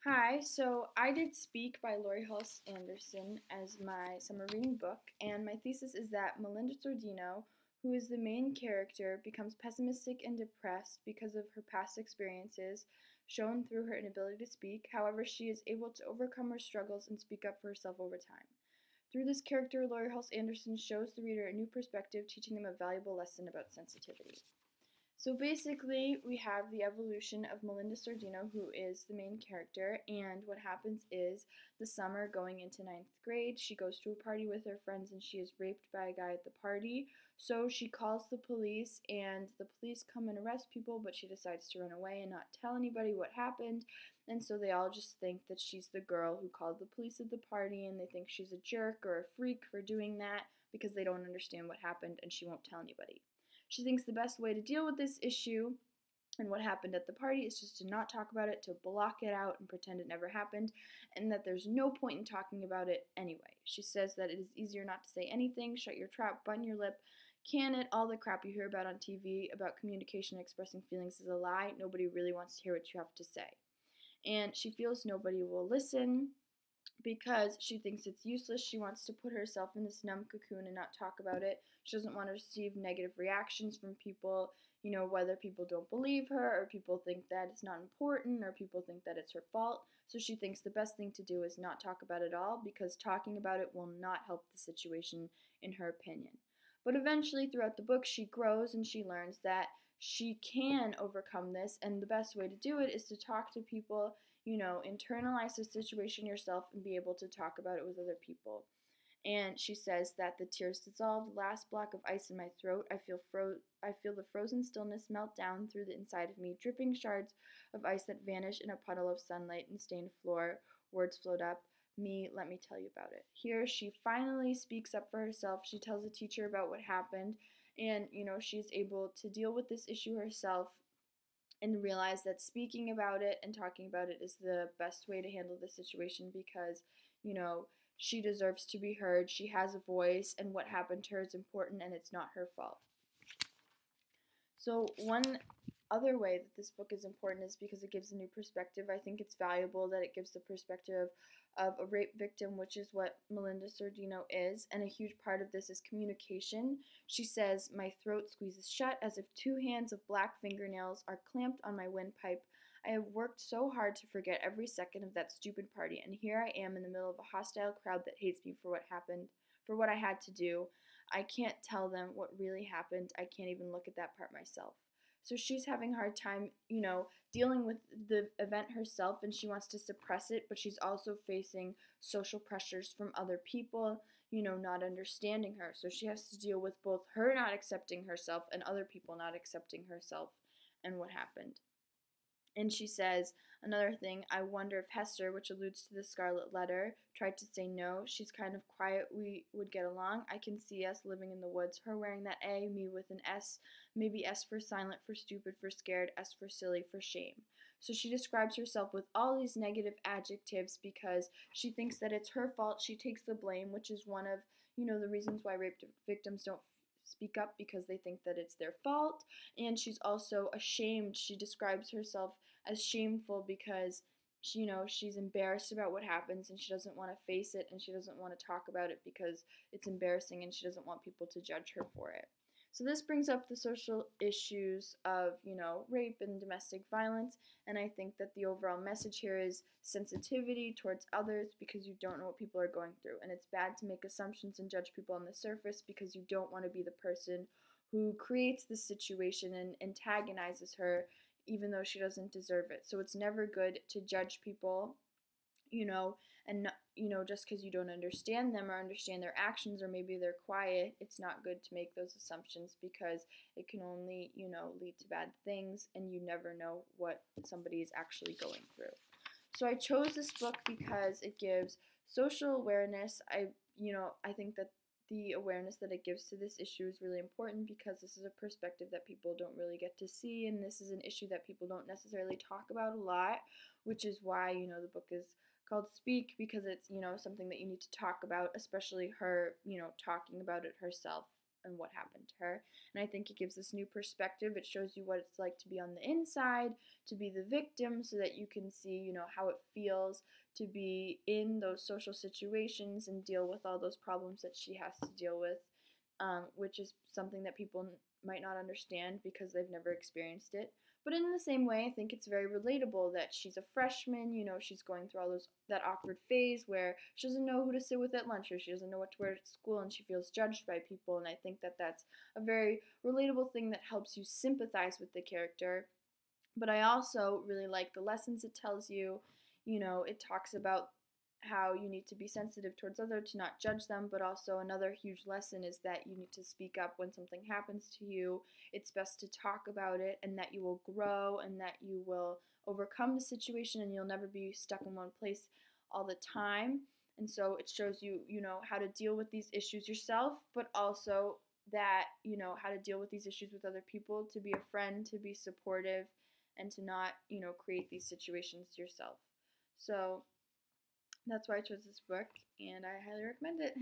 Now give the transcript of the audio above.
Hi, so I did Speak by Laurie Halse Anderson as my summer reading book, and my thesis is that Melinda Sordino, who is the main character, becomes pessimistic and depressed because of her past experiences shown through her inability to speak. However, she is able to overcome her struggles and speak up for herself over time. Through this character, Laurie Halse Anderson shows the reader a new perspective, teaching them a valuable lesson about sensitivity. So basically, we have the evolution of Melinda Sordino, who is the main character, and what happens is the summer going into ninth grade, she goes to a party with her friends and she is raped by a guy at the party. So she calls the police, and the police come and arrest people, but she decides to run away and not tell anybody what happened. And so they all just think that she's the girl who called the police at the party, and they think she's a jerk or a freak for doing that because they don't understand what happened and she won't tell anybody. She thinks the best way to deal with this issue and what happened at the party is just to not talk about it, to block it out and pretend it never happened, and that there's no point in talking about it anyway. She says that it is easier not to say anything, shut your trap, button your lip, can it, all the crap you hear about on TV about communication and expressing feelings is a lie. Nobody really wants to hear what you have to say. And she feels nobody will listen because she thinks it's useless. She wants to put herself in this numb cocoon and not talk about it. She doesn't want to receive negative reactions from people, whether people don't believe her or people think that it's not important or people think that it's her fault. So she thinks the best thing to do is not talk about it all because talking about it will not help the situation, in her opinion. But eventually, throughout the book, she grows and she learns that she can overcome this, and the best way to do it is to talk to people, internalize the situation yourself and be able to talk about it with other people. And she says that the tears dissolve, the last block of ice in my throat. I feel the frozen stillness melt down through the inside of me, dripping shards of ice that vanish in a puddle of sunlight and stained floor. Words float up. Me, let me tell you about it. Here she finally speaks up for herself. She tells the teacher about what happened, and she's able to deal with this issue herself and realize that speaking about it and talking about it is the best way to handle the situation because, she deserves to be heard. She has a voice, and what happened to her is important, and it's not her fault. So, one other way that this book is important is because it gives a new perspective. I think it's valuable that it gives the perspective of a rape victim, which is what Melinda Sordino is, and a huge part of this is communication. She says, my throat squeezes shut as if two hands of black fingernails are clamped on my windpipe. I have worked so hard to forget every second of that stupid party, and here I am in the middle of a hostile crowd that hates me for what happened, for what I had to do. I can't tell them what really happened. I can't even look at that part myself. So she's having a hard time, dealing with the event herself, and she wants to suppress it, but she's also facing social pressures from other people, not understanding her. So she has to deal with both her not accepting herself and other people not accepting herself and what happened. And she says, another thing, I wonder if Hester, which alludes to the Scarlet Letter, tried to say no. She's kind of quiet. We would get along. I can see us living in the woods. Her wearing that A, me with an S. Maybe S for silent, for stupid, for scared, S for silly, for shame. So she describes herself with all these negative adjectives because she thinks that it's her fault. She takes the blame, which is one of, the reasons why rape victims don't speak up because they think that it's their fault. And she's also ashamed. She describes herself as shameful because she's embarrassed about what happens and she doesn't want to face it and she doesn't want to talk about it because it's embarrassing and she doesn't want people to judge her for it. So this brings up the social issues of, rape and domestic violence, and I think that the overall message here is sensitivity towards others because you don't know what people are going through, and it's bad to make assumptions and judge people on the surface because you don't want to be the person who creates the situation and antagonizes her even though she doesn't deserve it. So it's never good to judge people, and just because you don't understand them or understand their actions or maybe they're quiet, it's not good to make those assumptions because it can only, lead to bad things and you never know what somebody is actually going through. So I chose this book because it gives social awareness. I think that the awareness that it gives to this issue is really important because this is a perspective that people don't really get to see, and this is an issue that people don't necessarily talk about a lot, which is why, the book is called Speak, because it's, something that you need to talk about, especially her, talking about it herself. and what happened to her. And I think it gives this new perspective. It shows you what it's like to be on the inside, to be the victim, so that you can see, how it feels to be in those social situations and deal with all those problems that she has to deal with, which is something that people might not understand because they've never experienced it. But in the same way, I think it's very relatable that she's a freshman, she's going through that awkward phase where she doesn't know who to sit with at lunch, or she doesn't know what to wear at school, and she feels judged by people. And I think that that's a very relatable thing that helps you sympathize with the character. But I also really like the lessons it tells you. It talks about how you need to be sensitive towards others, to not judge them, but also another huge lesson is that you need to speak up when something happens to you. It's best to talk about it, and that you will grow, and that you will overcome the situation, and you'll never be stuck in one place all the time. And so it shows you, how to deal with these issues yourself, but also that, how to deal with these issues with other people, to be a friend, to be supportive, and to not, create these situations yourself. So that's why I chose this book, and I highly recommend it.